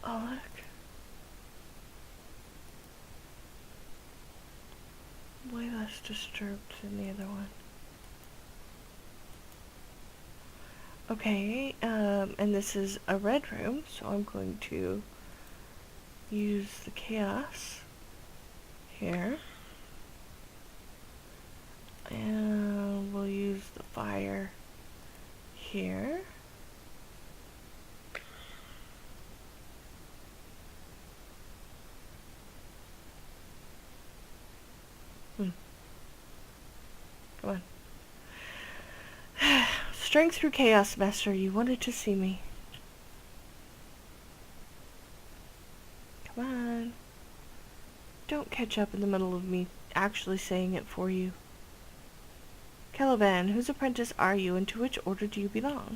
Alec. Way less disturbed than the other one. Okay, and this is a red room, so I'm going to use the chaos here. And we'll use the fire here. Come on. Strength through chaos, Master. You wanted to see me. Come on. Don't catch up in the middle of me actually saying it for you. Caliban, whose apprentice are you, and to which order do you belong?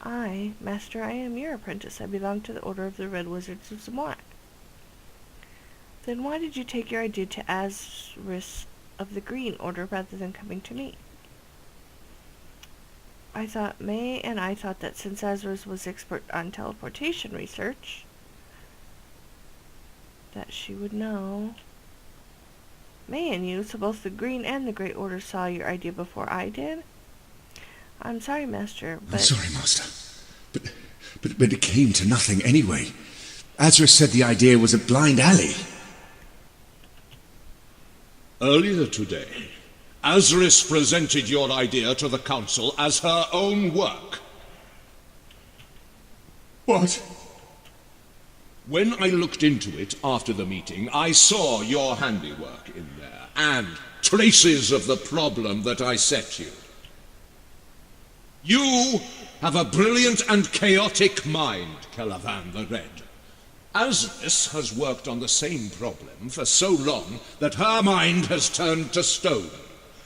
I, Master, I am your apprentice. I belong to the Order of the Red Wizards of Zamorak. Then why did you take your idea to Assiq of the Green Order rather than coming to me? I thought that since Assiq was expert on teleportation research, that she would know. May and you, so both the Green and the Great Order saw your idea before I did? I'm sorry, Master, but... I'm sorry, Master. But it came to nothing anyway. Assiq said the idea was a blind alley. Earlier today, Assiq presented your idea to the Council as her own work. What? When I looked into it after the meeting, I saw your handiwork in there, and traces of the problem that I set you. You have a brilliant and chaotic mind, Caliban the Red. Assiq has worked on the same problem for so long that her mind has turned to stone,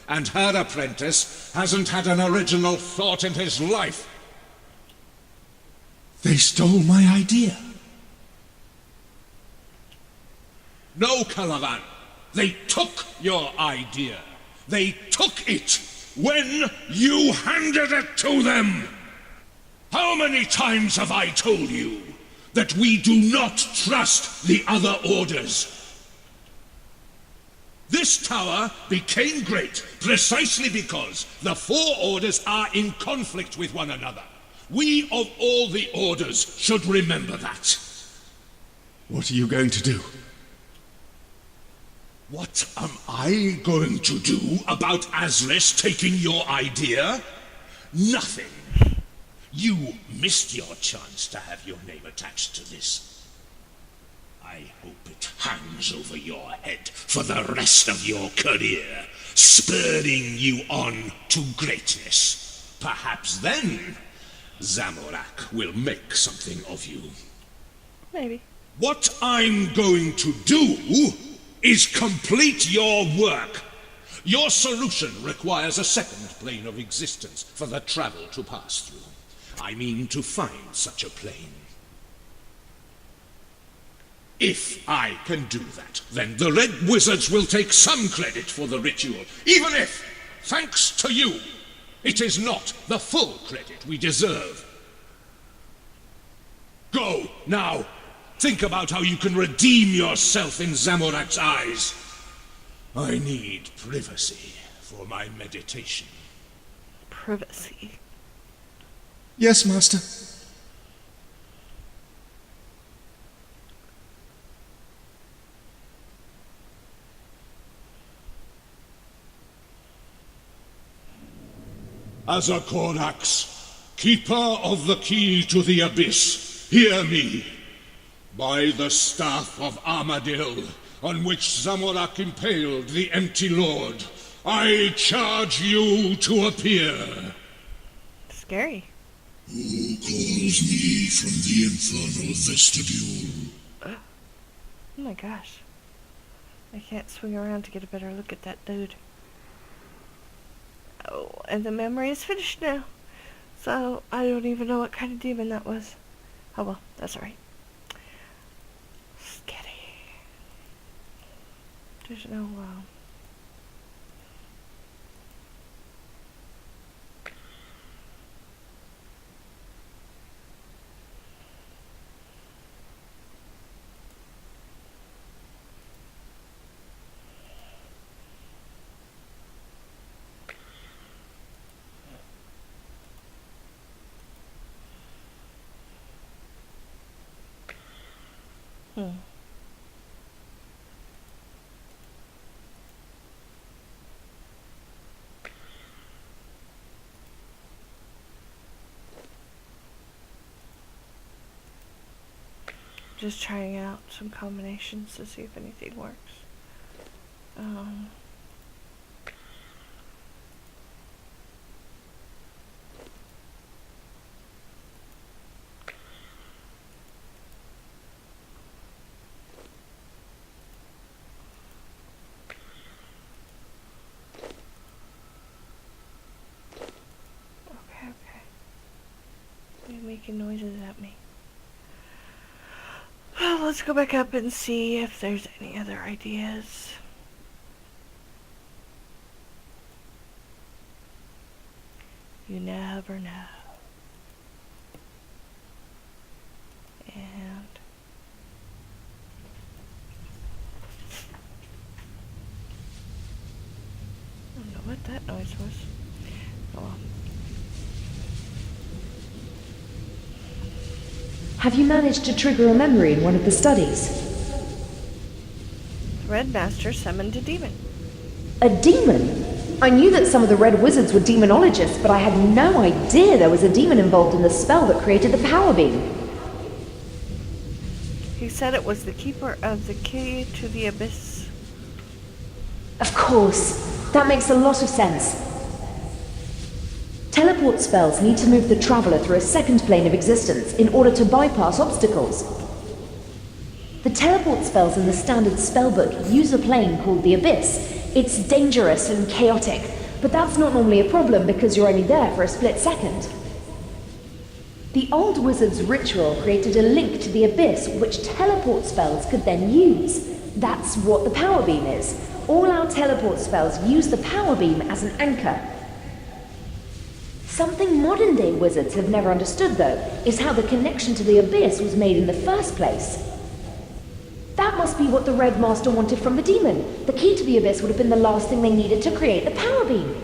and her apprentice hasn't had an original thought in his life. They stole my idea. No, Caliban. They took your idea. They took it when you handed it to them. How many times have I told you that we do not trust the other orders? This tower became great precisely because the four orders are in conflict with one another. We of all the orders should remember that. What are you going to do? What am I going to do about Assiq taking your idea? Nothing. You missed your chance to have your name attached to this. I hope it hangs over your head for the rest of your career, spurring you on to greatness. Perhaps then, Zamorak will make something of you. Maybe. What I'm going to do is complete your work. Your solution requires a second plane of existence for the travel to pass through. I mean to find such a plane. If I can do that, then the Red Wizards will take some credit for the ritual, even if, thanks to you, it is not the full credit we deserve. Go, now. Think about how you can redeem yourself in Zamorak's eyes. I need privacy for my meditation. Privacy. Yes, Master. Azakorax, keeper of the key to the abyss, hear me. By the staff of Armadil, on which Zamorak impaled the empty lord, I charge you to appear. Scary. Who calls me from the infernal vestibule? Oh my gosh. I can't swing around to get a better look at that dude. Oh, and the memory is finished now. So, I don't even know what kind of demon that was. Oh well, that's alright. Scary. There's no, Hmm. Just trying out some combinations to see if anything works. Um, okay, okay. You're making noises at me. Well, let's go back up and see if there's any other ideas. You never know. And I don't know what that noise was. Oh well. Have you managed to trigger a memory in one of the studies? The Red Master summoned a demon. A demon? I knew that some of the Red Wizards were demonologists, but I had no idea there was a demon involved in the spell that created the power beam. He said it was the keeper of the key to the abyss. Of course. That makes a lot of sense. Teleport spells need to move the Traveler through a second plane of existence in order to bypass obstacles. The teleport spells in the standard spellbook use a plane called the Abyss. It's dangerous and chaotic, but that's not normally a problem because you're only there for a split second. The old wizard's ritual created a link to the Abyss which teleport spells could then use. That's what the power beam is. All our teleport spells use the power beam as an anchor. Something modern-day wizards have never understood, though, is how the connection to the Abyss was made in the first place. That must be what the Red Master wanted from the demon. The key to the Abyss would have been the last thing they needed to create the power beam.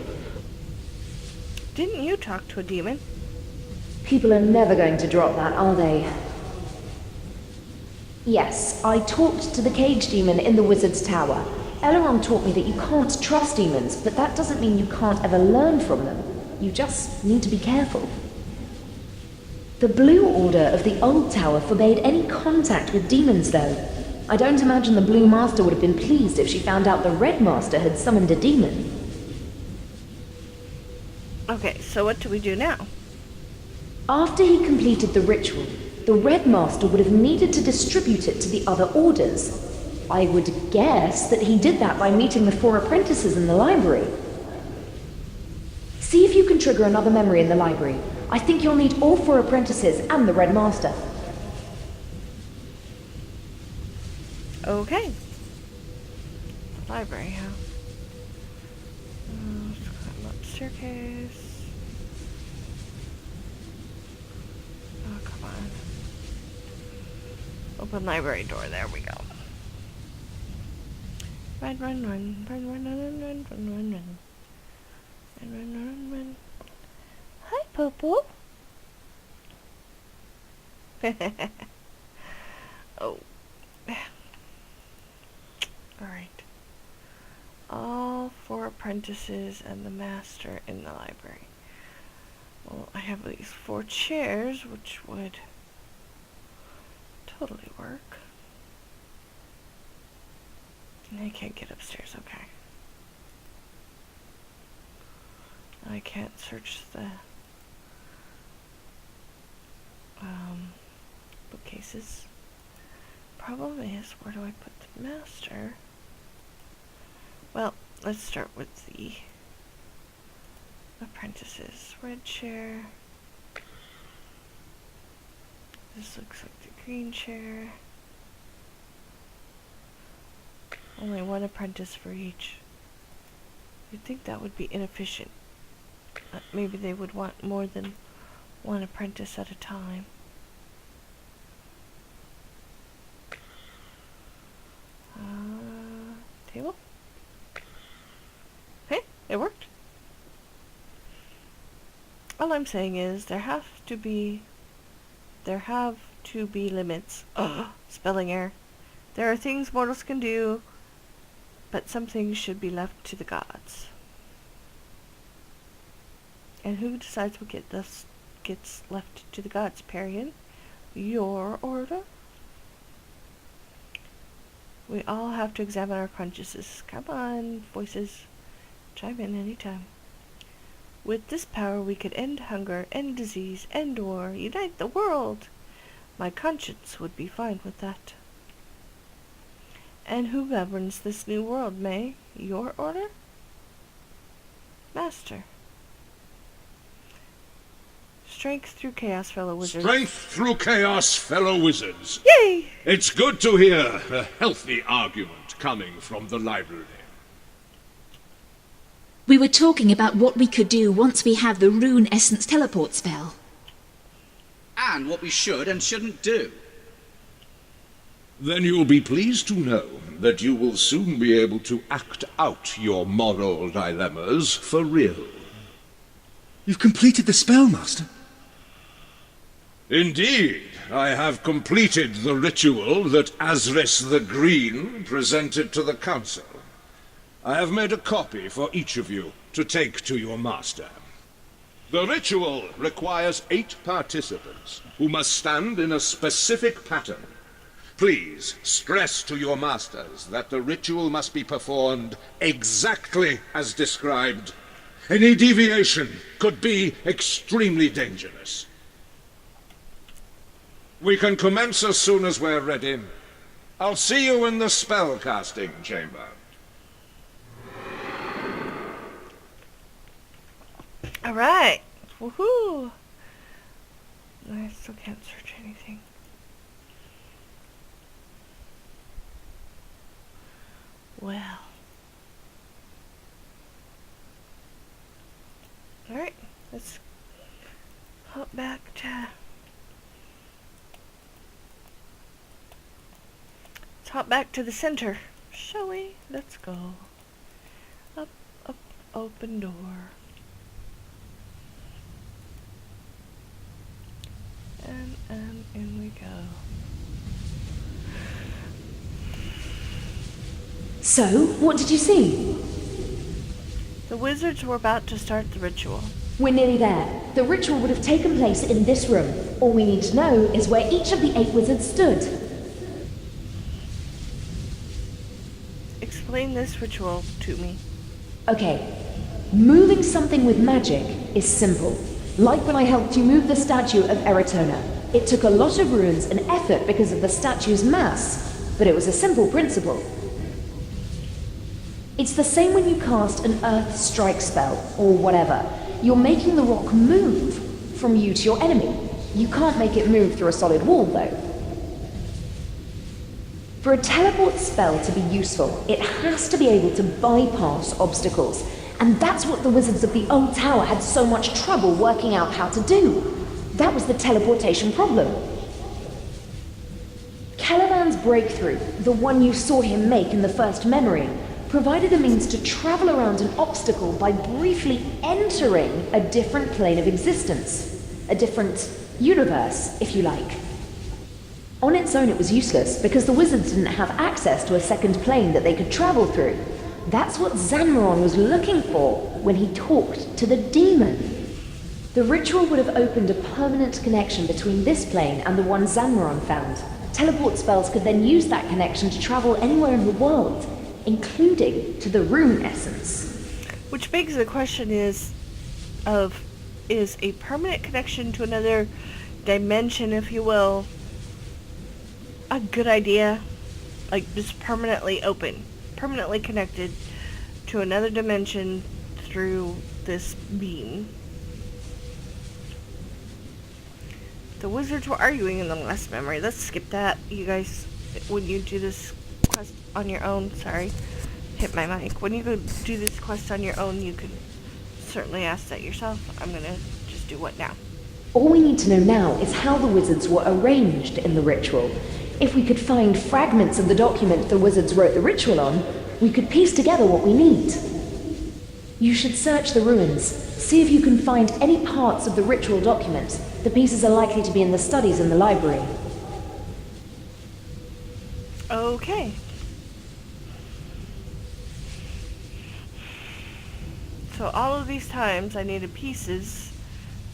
Didn't you talk to a demon? People are never going to drop that, are they? Yes, I talked to the cage demon in the wizard's tower. Elrond taught me that you can't trust demons, but that doesn't mean you can't ever learn from them. You just need to be careful. The Blue Order of the Old Tower forbade any contact with demons, though. I don't imagine the Blue Master would have been pleased if she found out the Red Master had summoned a demon. Okay, so what do we do now? After he completed the ritual, the Red Master would have needed to distribute it to the other orders. I would guess that he did that by meeting the 4 apprentices in the library. See if you can trigger another memory in the library. I think you'll need all 4 apprentices and the Red Master. Okay. Library, huh? Let's climb up staircase. Oh, come on. Open library door. There we go. Run, run, run, run, run, run, run, run, run, run, run. Run, run, run, run. Hi, Popo. Oh. Alright. All 4 apprentices and the master in the library. Well, I have these 4 chairs, which would totally work. And I can't get upstairs, okay. I can't search the bookcases. Problem is, where do I put the master? Well, let's start with the apprentices. Red chair. This looks like the green chair. Only 1 apprentice for each. You'd think that would be inefficient. Maybe they would want more than 1 apprentice at a time. Table? Hey, it worked. All I'm saying is there have to be limits. Spelling error. There are things mortals can do, but some things should be left to the gods. And who decides what gets left to the gods, Parian? Your order? We all have to examine our consciences. Come on, voices. Chime in anytime. With this power we could end hunger, end disease, end war, unite the world. My conscience would be fine with that. And who governs this new world, May? Your order? Master. Strength through chaos, fellow wizards. Strength through chaos, fellow wizards. Yay! It's good to hear a healthy argument coming from the library. We were talking about what we could do once we have the Rune Essence teleport spell. And what we should and shouldn't do. Then you'll be pleased to know that you will soon be able to act out your moral dilemmas for real. You've completed the spell, Master? Indeed, I have completed the ritual that Asris the Green presented to the Council. I have made a copy for each of you to take to your master. The ritual requires 8 participants who must stand in a specific pattern. Please stress to your masters that the ritual must be performed exactly as described. Any deviation could be extremely dangerous. We can commence as soon as we're ready. I'll see you in the spellcasting chamber. Alright. Woohoo! I still can't search anything. Well. Alright, let's hop back to... Let's hop back to the center, shall we? Let's go. Up, up, open door. And in we go. So, what did you see? The wizards were about to start the ritual. We're nearly there. The ritual would have taken place in this room. All we need to know is where each of the 8 wizards stood. Explain this ritual to me. Okay. Moving something with magic is simple. Like when I helped you move the statue of Eritona. It took a lot of runes and effort because of the statue's mass, but it was a simple principle. It's the same when you cast an Earth Strike spell, or whatever. You're making the rock move from you to your enemy. You can't make it move through a solid wall, though. For a teleport spell to be useful, it has to be able to bypass obstacles. And that's what the wizards of the old tower had so much trouble working out how to do. That was the teleportation problem. Caliban's breakthrough, the one you saw him make in the first memory, provided a means to travel around an obstacle by briefly entering a different plane of existence. A different universe, if you like. On its own it was useless, because the wizards didn't have access to a second plane that they could travel through. That's what Zanmaron was looking for when he talked to the demon. The ritual would have opened a permanent connection between this plane and the one Zanmaron found. Teleport spells could then use that connection to travel anywhere in the world, including to the Rune Essence. Which begs the question is a permanent connection to another dimension, if you will, a good idea? Like, just permanently open, permanently connected to another dimension through this beam. The wizards were arguing in the last memory. Let's skip that. You guys, when you do this quest on your own, sorry, hit my mic. When you go do this quest on your own, you can certainly ask that yourself. I'm gonna just do what now? All we need to know now is how the wizards were arranged in the ritual. If we could find fragments of the document the wizards wrote the ritual on, we could piece together what we need. You should search the ruins, see if you can find any parts of the ritual document. The pieces are likely to be in the studies in the library. Okay. So all of these times I needed pieces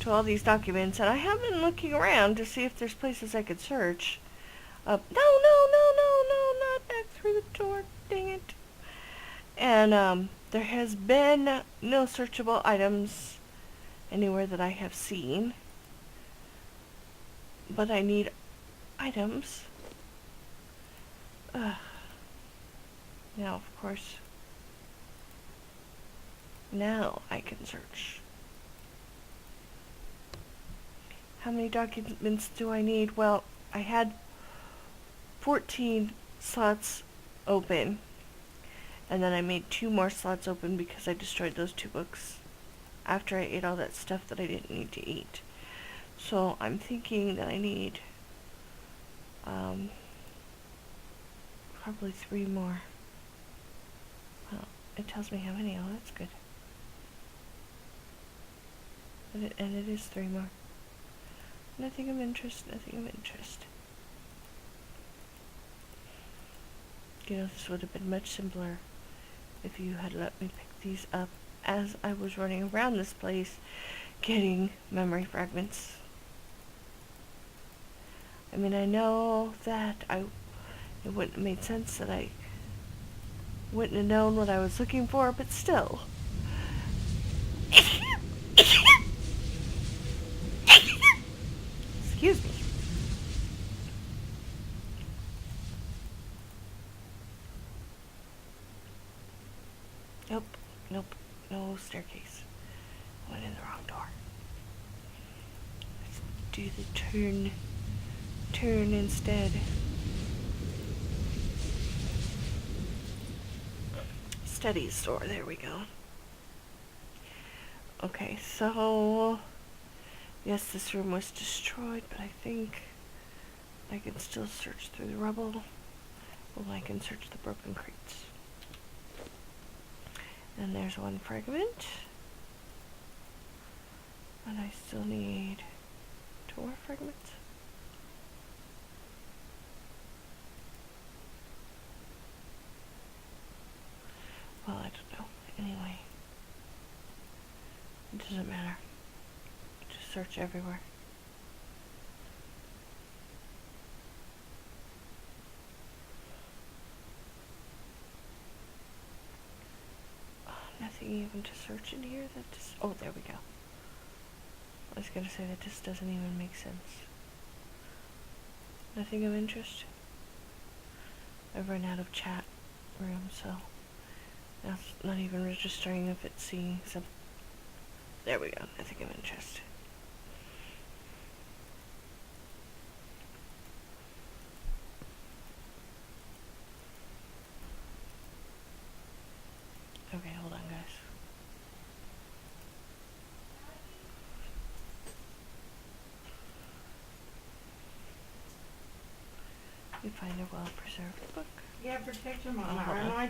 to all these documents, and I have been looking around to see if there's places I could search. No, not back through the door, dang it. And there has been no searchable items anywhere that I have seen. But I need items. Ugh. Now, of course, now I can search. How many documents do I need? Well, I had 14 slots open, and then I made 2 more slots open because I destroyed those 2 books after I ate all that stuff that I didn't need to eat. So I'm thinking that I need probably 3 more. Well, it tells me how many. Oh, that's good. And it is 3 more. Nothing of interest, nothing of interest. You know, this would have been much simpler if you had let me pick these up as I was running around this place getting memory fragments. I mean, I know that it wouldn't have made sense that I wouldn't have known what I was looking for, but still. Excuse me. Nope, no staircase. Went in the wrong door. Let's do the turn instead. Studies store, there we go. Okay, so yes, this room was destroyed, but I think I can still search through the rubble. Well, I can search the broken crates. And there's 1 fragment. And I still need 2 more fragments. Well, I don't know. Anyway, it doesn't matter. Just search everywhere. Nothing even to search in here that just... Oh, there we go. I was gonna say that just doesn't even make sense. Nothing of interest. I've run out of chat room, so now it's not even registering if it's seeing some... There we go. Nothing of interest. Okay, hold on, guys. You find a well-preserved book. Yeah, protect your Oh, mama. hold on. I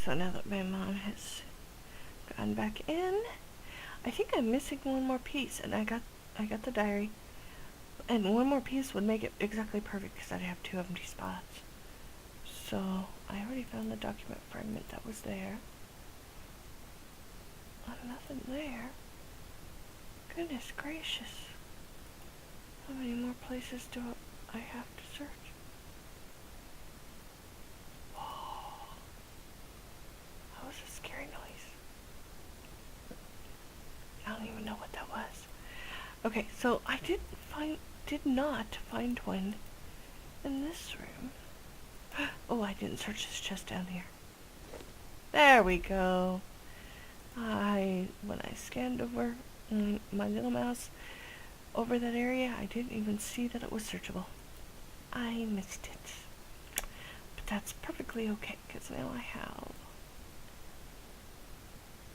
so now that my mom has gone back in, I think I'm missing one more piece, and I got the diary. And one more piece would make it exactly perfect because I'd have 2 empty spots. So I already found the document fragment that was there. Oh, nothing there. Goodness gracious. How many more places do I have to search? Oh, that was a scary noise. I don't even know what that was. Okay, so I did not find one in this room. Oh, I didn't search this chest down here. There we go. When I scanned over my little mouse over that area, I didn't even see that it was searchable. I missed it. But that's perfectly okay, because now I have...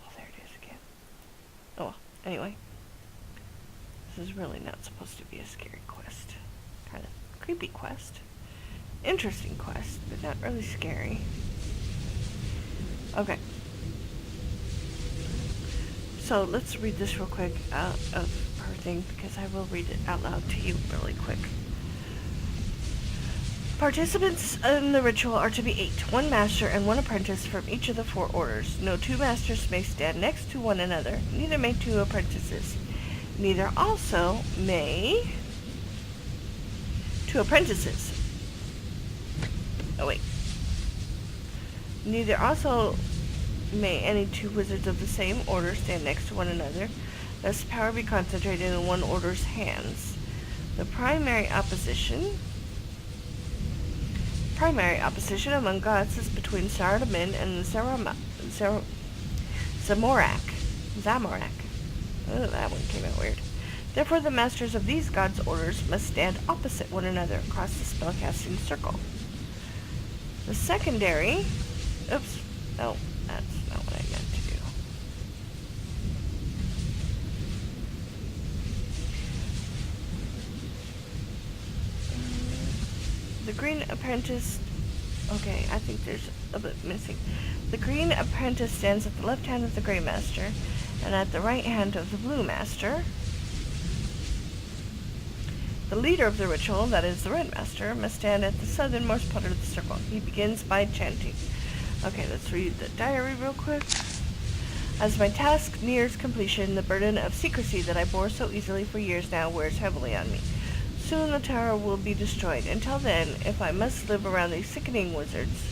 Oh, there it is again. Oh, well, anyway. This is really not supposed to be a scary quest. Kind of creepy quest. Interesting quest, but not really scary. Okay. So let's read this real quick out of her thing, because I will read it out loud to you really quick. Participants in the ritual are to be 8, 1 master and 1 apprentice from each of the 4 orders. No 2 masters may stand next to one another, neither may 2 apprentices. Neither also may 2 apprentices. Oh wait. Neither also may any 2 wizards of the same order stand next to one another, lest power be concentrated in one order's hands. The primary opposition among gods is between Saradomin and Zamorak. Oh, that one came out weird. Therefore, the masters of these gods' orders must stand opposite one another across the spellcasting circle. The secondary... Oops. No, that's not what I meant to do. The green apprentice... Okay, I think there's a bit missing. The green apprentice stands at the left hand of the gray master, and at the right hand of the blue master. The leader of the ritual, that is the red master, must stand at the southernmost part of the circle. He begins by chanting. Okay, let's read the diary real quick. As my task nears completion, the burden of secrecy that I bore so easily for years now wears heavily on me. Soon the tower will be destroyed. Until then, if I must live around these sickening wizards,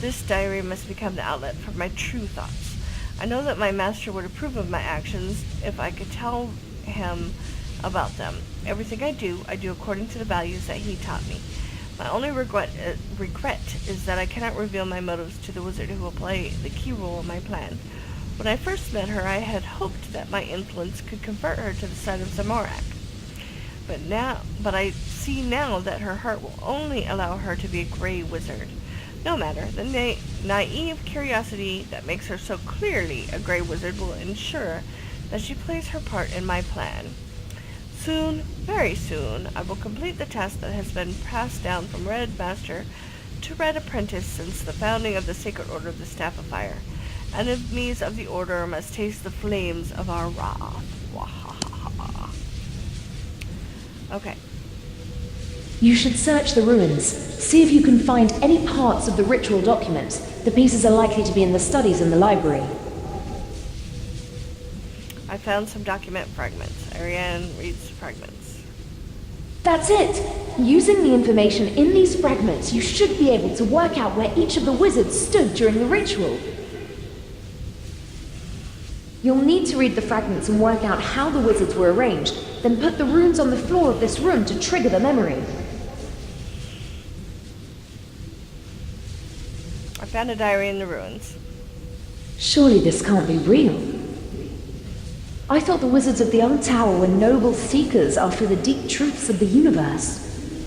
this diary must become the outlet for my true thoughts. I know that my master would approve of my actions if I could tell him about them. Everything I do according to the values that he taught me. My only regret is that I cannot reveal my motives to the wizard who will play the key role in my plan. When I first met her, I had hoped that my influence could convert her to the side of Zamorak. But I see now that her heart will only allow her to be a gray wizard. No matter, the naive curiosity that makes her so clearly a gray wizard will ensure that she plays her part in my plan. Soon, very soon, I will complete the task that has been passed down from Red Master to Red Apprentice since the founding of the Sacred Order of the Staff of Fire. Enemies of the Order must taste the flames of our wrath. Okay. You should search the ruins. See if you can find any parts of the ritual document. The pieces are likely to be in the studies in the library. I found some document fragments. Ariane reads fragments. That's it! Using the information in these fragments, you should be able to work out where each of the wizards stood during the ritual. You'll need to read the fragments and work out how the wizards were arranged, then put the runes on the floor of this room to trigger the memory. I found a diary in the ruins. Surely this can't be real. I thought the wizards of the old tower were noble seekers after the deep truths of the universe.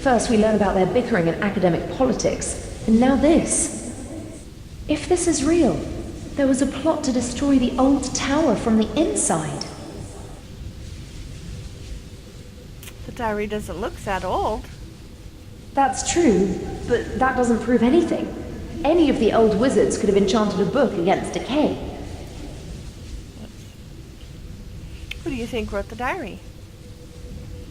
First we learn about their bickering and academic politics, and now this. If this is real, there was a plot to destroy the old tower from the inside. The diary doesn't look that old. That's true, but that doesn't prove anything. any of the old wizards could have enchanted a book against decay. Who do you think wrote the diary?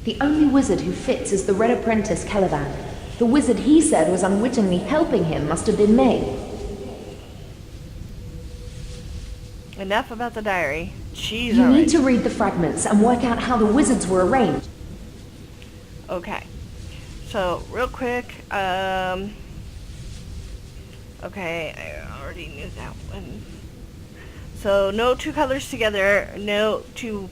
The only wizard who fits is the Red Apprentice Caliban. The wizard he said was unwittingly helping him must have been May. Enough about the diary. She's You need alright. to read the fragments and work out how the wizards were arranged. Okay. So, real quick, okay, I already knew that one. So, no two colors together, no two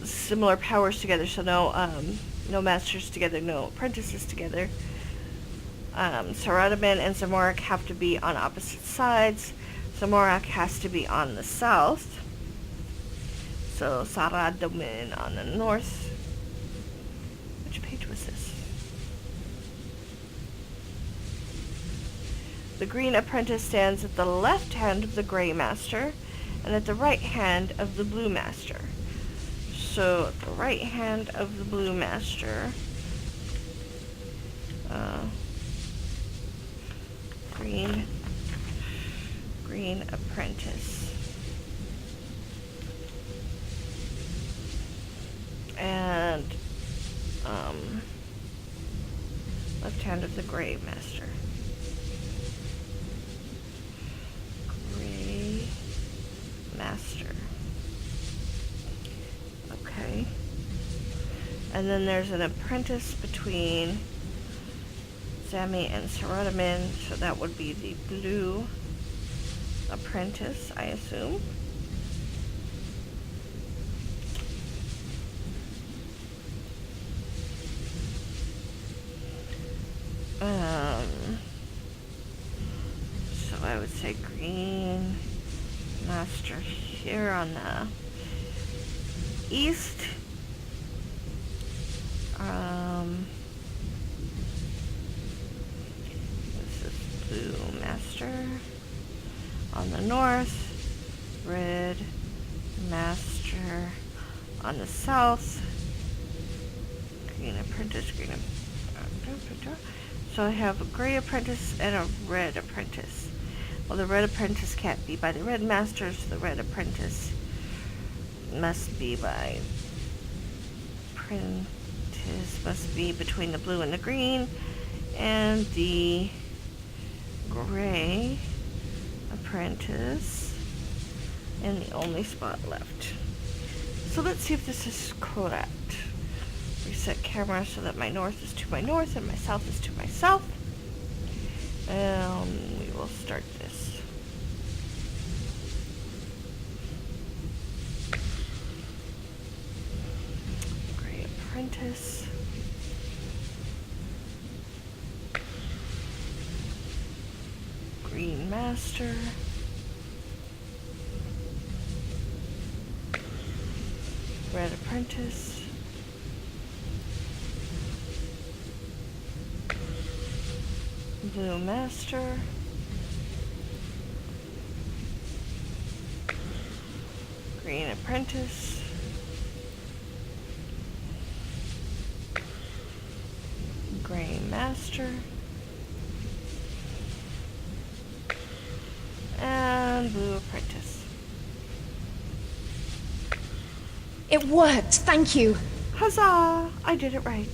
similar powers together, so no masters together, no apprentices together. Saradaman and Zamorak have to be on opposite sides. Zamorak has to be on the south. So, Saradaman on the north. Which page was this? The green apprentice stands at the left hand of the gray master and at the right hand of the blue master. So at the right hand of the blue master, green apprentice. And left hand of the gray master. Gray master. Okay. And then there's an apprentice between Zami and Saradaman, so that would be the blue apprentice, I assume. So I would say green master here on the east. This is blue master on the north, red master on the south, green apprentice, so I have a gray apprentice and a red apprentice. Well, the red apprentice can't be by the red master, so the red apprentice must be by must be between the blue and the green, and the gray apprentice in the only spot left. So let's see if this is correct. Reset camera so that my north is to my north and my south is to my south. And we will start this. Gray apprentice. Green master. Red apprentice. Blue master. Green apprentice. Gray master. And blue apprentice. It worked, thank you. Huzzah! I did it right.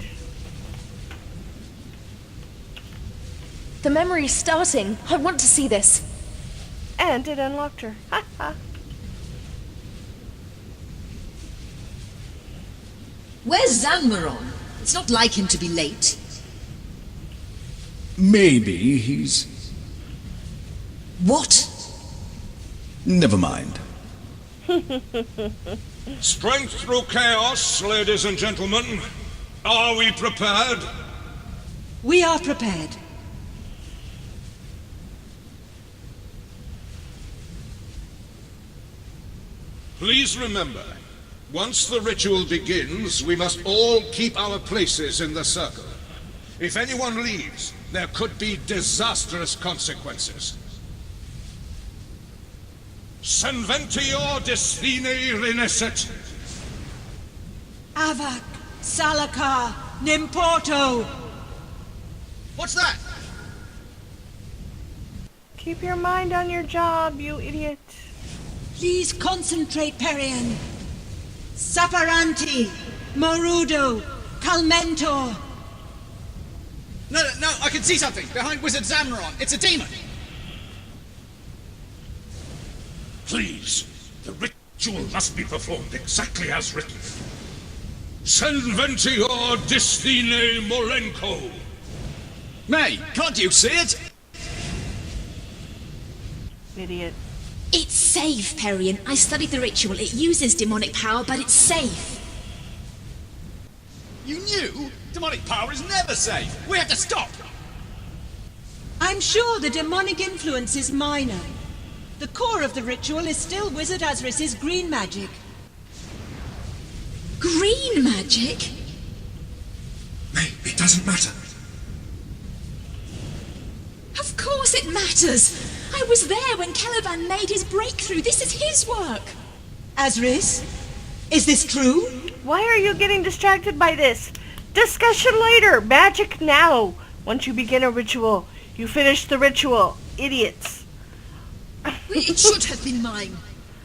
The memory's starting. I want to see this. And it unlocked her. Ha ha. Where's Zanmaron? It's not like him to be late. Maybe he's... What? Never mind. Strength through chaos, ladies and gentlemen. Are we prepared? We are prepared. Please remember, once the ritual begins, we must all keep our places in the circle. If anyone leaves, there could be disastrous consequences. Senventior Desfine Reneset. Avak, Salakar, Nimporto. What's that? Keep your mind on your job, you idiot. Please concentrate, Perian. Saparanti, Morudo, Calmentor. No, I can see something behind Wizard Zamron. It's a demon. Please, the ritual must be performed exactly as written. Senventior Destine Molenko. May, can't you see it? Idiot. It's safe, Perian. I studied the ritual. It uses demonic power, but it's safe. You knew? Demonic power is never safe. We have to stop. I'm sure the demonic influence is minor. The core of the ritual is still Wizard Azris's green magic. Green magic? May, it doesn't matter. Of course it matters. I was there when Caliban made his breakthrough. This is his work. Azris, is this true? Why are you getting distracted by this? Discussion later. Magic now. Once you begin a ritual, you finish the ritual. Idiots. It should have been mine.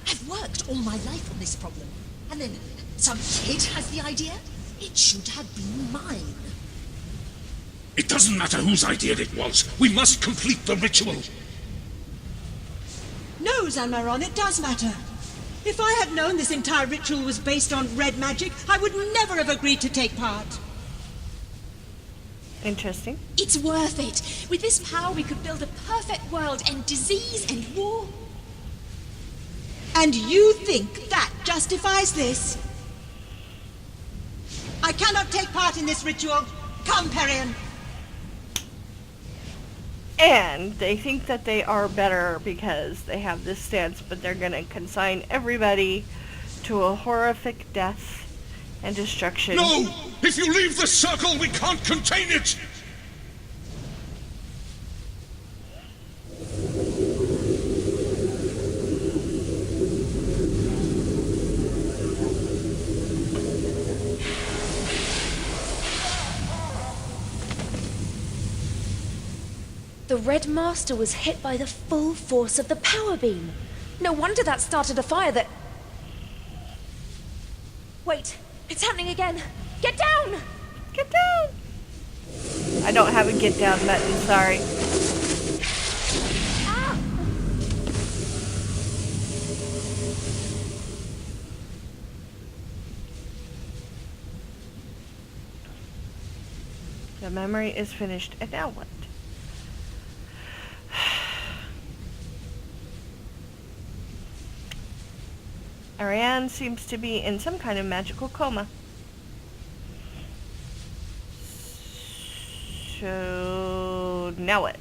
I've worked all my life on this problem. And then some kid has the idea? It should have been mine. It doesn't matter whose idea it was. We must complete the ritual. No, Zanmaron, it does matter. If I had known this entire ritual was based on red magic, I would never have agreed to take part. Interesting. It's worth it. With this power, we could build a perfect world, end disease and war. And you think that justifies this? I cannot take part in this ritual. Come, Perian. And they think that they are better because they have this stance, but they're going to consign everybody to a horrific death and destruction. No! If you leave the circle, we can't contain it! The Red Master was hit by the full force of the power beam. No wonder that started a fire that... Wait, it's happening again. Get down! Get down! I don't have a get down button, sorry. Ah! The memory is finished, and now what? Ariane seems to be in some kind of magical coma. So, now what?